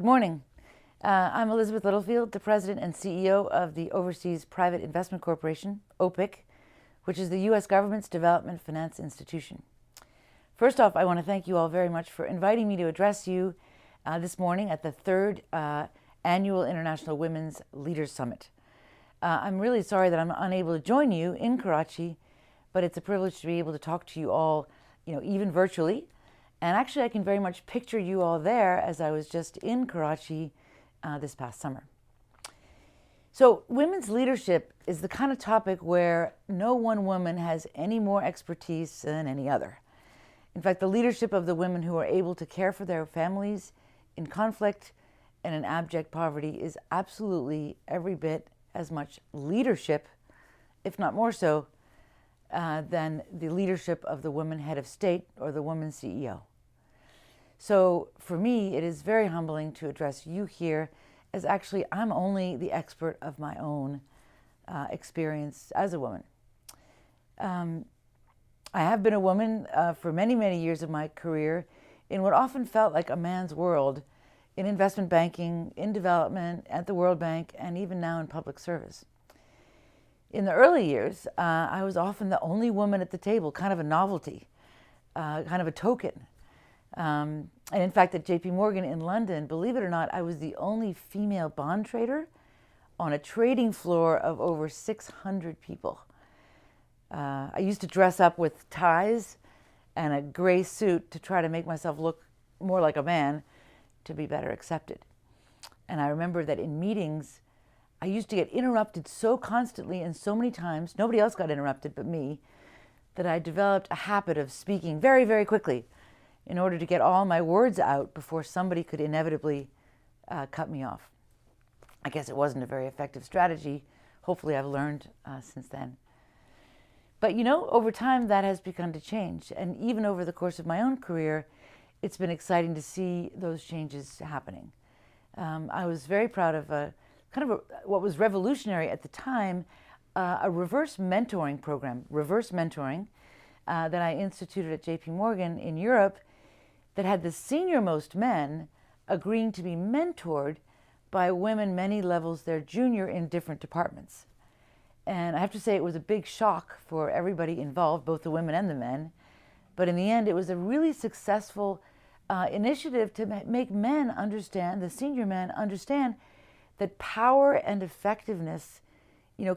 Good morning. I'm Elizabeth Littlefield, the President and CEO of the Overseas Private Investment Corporation, OPIC, which is the U.S. government's development finance institution. First off, I want to thank you all very much for inviting me to address you this morning at the third annual International Women's Leaders Summit. I'm really sorry that I'm unable to join you in Karachi, but it's a privilege to be able to talk to you all, even virtually. And actually, I can very much picture you all there as I was just in Karachi this past summer. So women's leadership is the kind of topic where no one woman has any more expertise than any other. In fact, the leadership of the women who are able to care for their families in conflict and in abject poverty is absolutely every bit as much leadership, if not more so, than the leadership of the woman head of state or the woman CEO. So for me, it is very humbling to address you here, as actually I'm only the expert of my own experience as a woman. I have been a woman for many, many years of my career in what often felt like a man's world, in investment banking, in development, at the World Bank, and even now in public service. In the early years, I was often the only woman at the table, kind of a novelty, kind of a token. And in fact, at JP Morgan in London, believe it or not, I was the only female bond trader on a trading floor of over 600 people. I used to dress up with ties and a gray suit to try to make myself look more like a man to be better accepted. And I remember that in meetings, I used to get interrupted so constantly and so many times, nobody else got interrupted but me, that I developed a habit of speaking very, very quickly in order to get all my words out before somebody could inevitably cut me off. I guess it wasn't a very effective strategy. Hopefully I've learned since then. But over time that has begun to change. And even over the course of my own career, it's been exciting to see those changes happening. I was very proud of what was revolutionary at the time, a reverse mentoring program, that I instituted at JP Morgan in Europe, that had the senior-most men agreeing to be mentored by women many levels their junior in different departments. And I have to say it was a big shock for everybody involved, both the women and the men. But in the end, it was a really successful initiative to make men understand, the senior men understand, that power and effectiveness,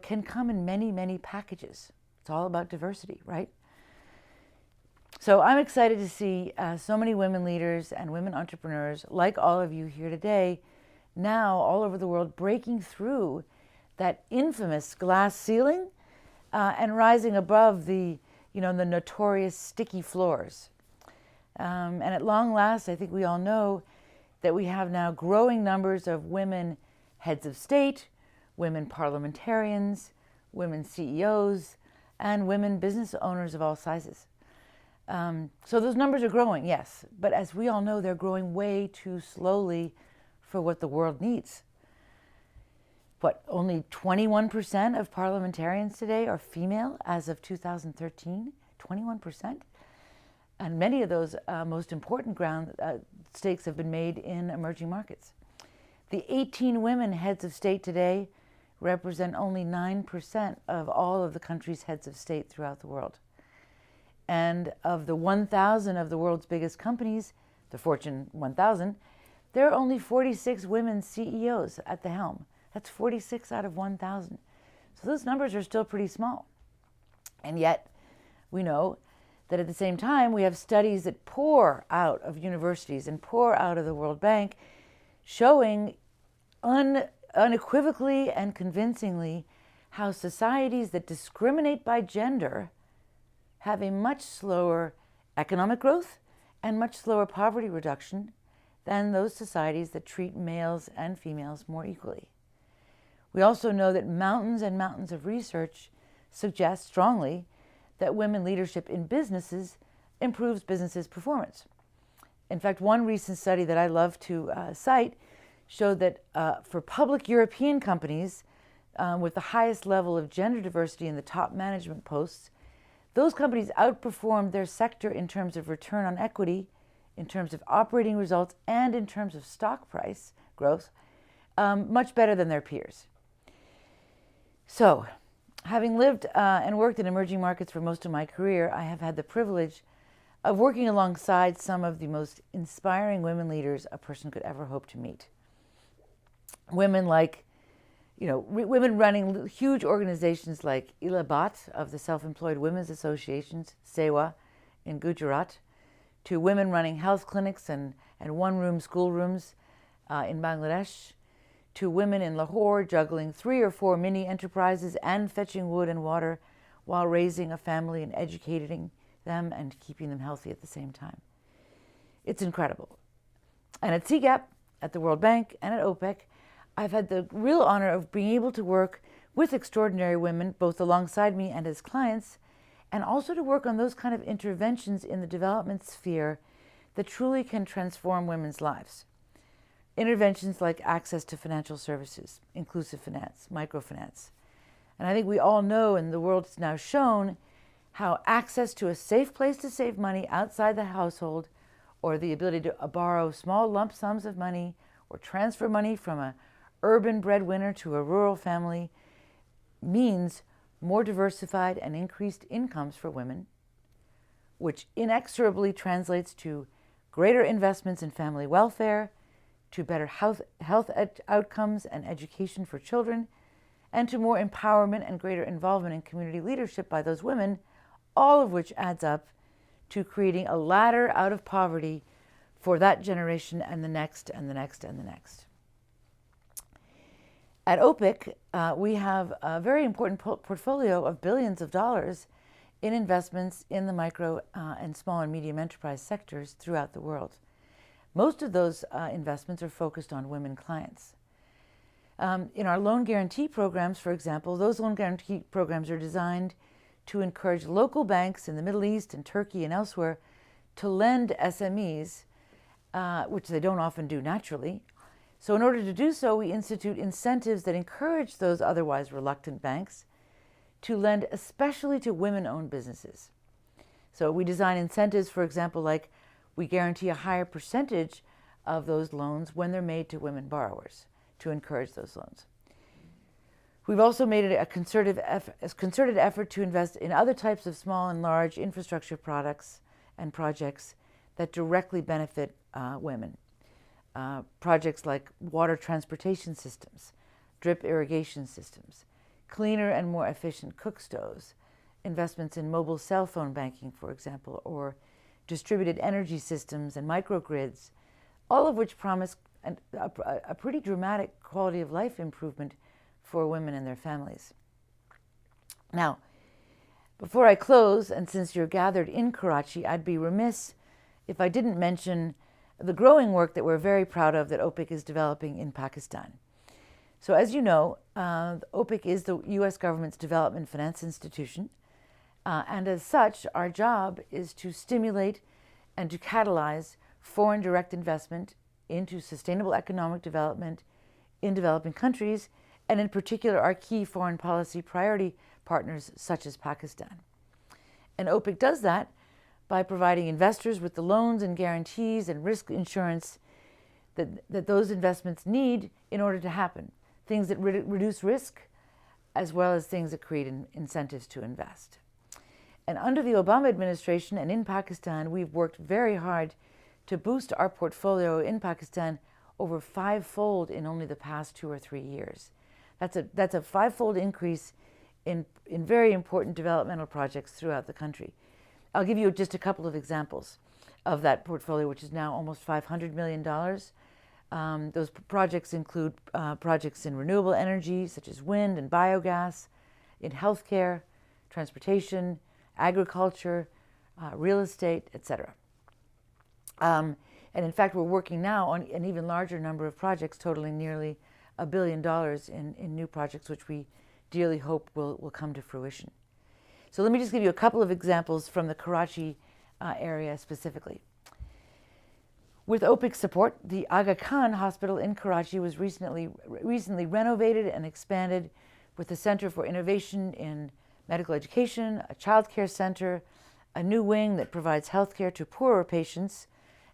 can come in many, many packages. It's all about diversity, right? So I'm excited to see so many women leaders and women entrepreneurs, like all of you here today, now all over the world, breaking through that infamous glass ceiling and rising above the notorious sticky floors. And at long last, I think we all know that we have now growing numbers of women heads of state, women parliamentarians, women CEOs, and women business owners of all sizes. So those numbers are growing, yes, but as we all know, they're growing way too slowly for what the world needs. Only 21% of parliamentarians today are female as of 2013? 21%? And many of those most important stakes have been made in emerging markets. The 18 women heads of state today represent only 9% of all of the country's heads of state throughout the world. And of the 1,000 of the world's biggest companies, the Fortune 1000, there are only 46 women CEOs at the helm. That's 46 out of 1,000. So those numbers are still pretty small. And yet, we know that at the same time, we have studies that pour out of universities and pour out of the World Bank showing unequivocally and convincingly how societies that discriminate by gender have a much slower economic growth and much slower poverty reduction than those societies that treat males and females more equally. We also know that mountains and mountains of research suggest strongly that women leadership in businesses improves businesses' performance. In fact, one recent study that I love to cite showed that for public European companies with the highest level of gender diversity in the top management posts, those companies outperformed their sector in terms of return on equity in terms of operating results and in terms of stock price growth, much better than their peers. So, having lived and worked in emerging markets for most of my career, I have had the privilege of working alongside some of the most inspiring women leaders a person could ever hope to meet. Women like, women running huge organizations like Ilabat of the Self-Employed Women's Associations, SEWA, in Gujarat, to women running health clinics and one-room schoolrooms in Bangladesh, to women in Lahore juggling 3 or 4 mini enterprises and fetching wood and water while raising a family and educating them and keeping them healthy at the same time. It's incredible. And at CGAP, at the World Bank, and at OPEC, I've had the real honor of being able to work with extraordinary women, both alongside me and as clients, and also to work on those kind of interventions in the development sphere that truly can transform women's lives. Interventions like access to financial services, inclusive finance, microfinance. And I think we all know, and the world's now shown, how access to a safe place to save money outside the household, or the ability to borrow small lump sums of money or transfer money from an urban breadwinner to a rural family, means more diversified and increased incomes for women, which inexorably translates to greater investments in family welfare, to better health outcomes and education for children, and to more empowerment and greater involvement in community leadership by those women, all of which adds up to creating a ladder out of poverty for that generation and the next and the next and the next. At OPIC, we have a very important portfolio of billions of dollars in investments in the micro and small and medium enterprise sectors throughout the world. Most of those investments are focused on women clients. In our loan guarantee programs, for example, those loan guarantee programs are designed to encourage local banks in the Middle East and Turkey and elsewhere to lend SMEs, which they don't often do naturally. So in order to do so, we institute incentives that encourage those otherwise reluctant banks to lend especially to women-owned businesses. So we design incentives, for example, like we guarantee a higher percentage of those loans when they're made to women borrowers to encourage those loans. We've also made it a concerted effort to invest in other types of small and large infrastructure products and projects that directly benefit women. Projects like water transportation systems, drip irrigation systems, cleaner and more efficient cook stoves, investments in mobile cell phone banking, for example, or distributed energy systems and microgrids, all of which promise a pretty dramatic quality of life improvement for women and their families. Now, before I close, and since you're gathered in Karachi, I'd be remiss if I didn't mention the growing work that we're very proud of that OPIC is developing in Pakistan. So as you know, OPIC is the U.S. government's development finance institution, and as such, our job is to stimulate and to catalyze foreign direct investment into sustainable economic development in developing countries, and in particular our key foreign policy priority partners such as Pakistan. And OPIC does that by providing investors with the loans and guarantees and risk insurance that those investments need in order to happen. Things that reduce risk, as well as things that create incentives to invest. And under the Obama administration and in Pakistan, we've worked very hard to boost our portfolio in Pakistan over 5-fold in only the past 2 or 3 years. That's a 5-fold increase in very important developmental projects throughout the country. I'll give you just a couple of examples of that portfolio, which is now almost $500 million. Those projects include projects in renewable energy, such as wind and biogas, in healthcare, transportation, agriculture, real estate, etc. And in fact, we're working now on an even larger number of projects totaling nearly $1 billion in new projects, which we dearly hope will come to fruition. So let me just give you a couple of examples from the Karachi area specifically. With OPIC support, the Aga Khan Hospital in Karachi was recently renovated and expanded with a Center for Innovation in Medical Education, a child care center, a new wing that provides health care to poorer patients,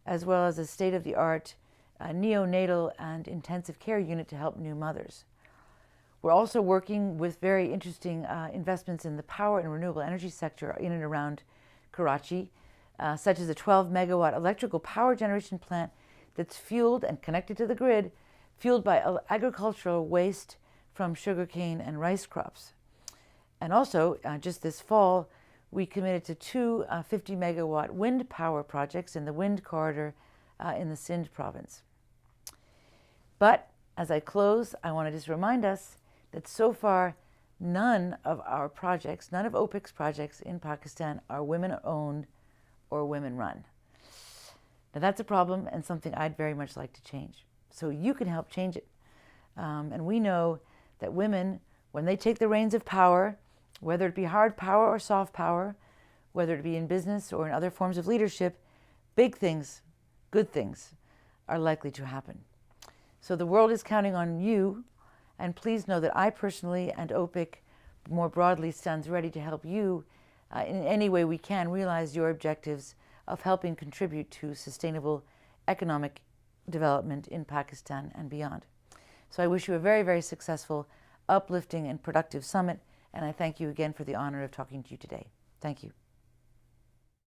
as well as a state-of-the-art neonatal and intensive care unit to help new mothers. We're also working with very interesting investments in the power and renewable energy sector in and around Karachi, such as a 12-megawatt electrical power generation plant that's fueled and connected to the grid, fueled by agricultural waste from sugarcane and rice crops. And also, just this fall, we committed to two 50-megawatt wind power projects in the wind corridor in the Sindh province. But as I close, I want to just remind us that so far, none of our projects, none of OPIC's projects in Pakistan are women-owned or women-run. Now that's a problem and something I'd very much like to change. So you can help change it. And we know that women, when they take the reins of power, whether it be hard power or soft power, whether it be in business or in other forms of leadership, big things, good things, are likely to happen. So the world is counting on you, and please know that I personally and OPIC more broadly stands ready to help you in any way we can realize your objectives of helping contribute to sustainable economic development in Pakistan and beyond. So I wish you a very, very successful, uplifting and productive summit, and I thank you again for the honor of talking to you today. Thank you.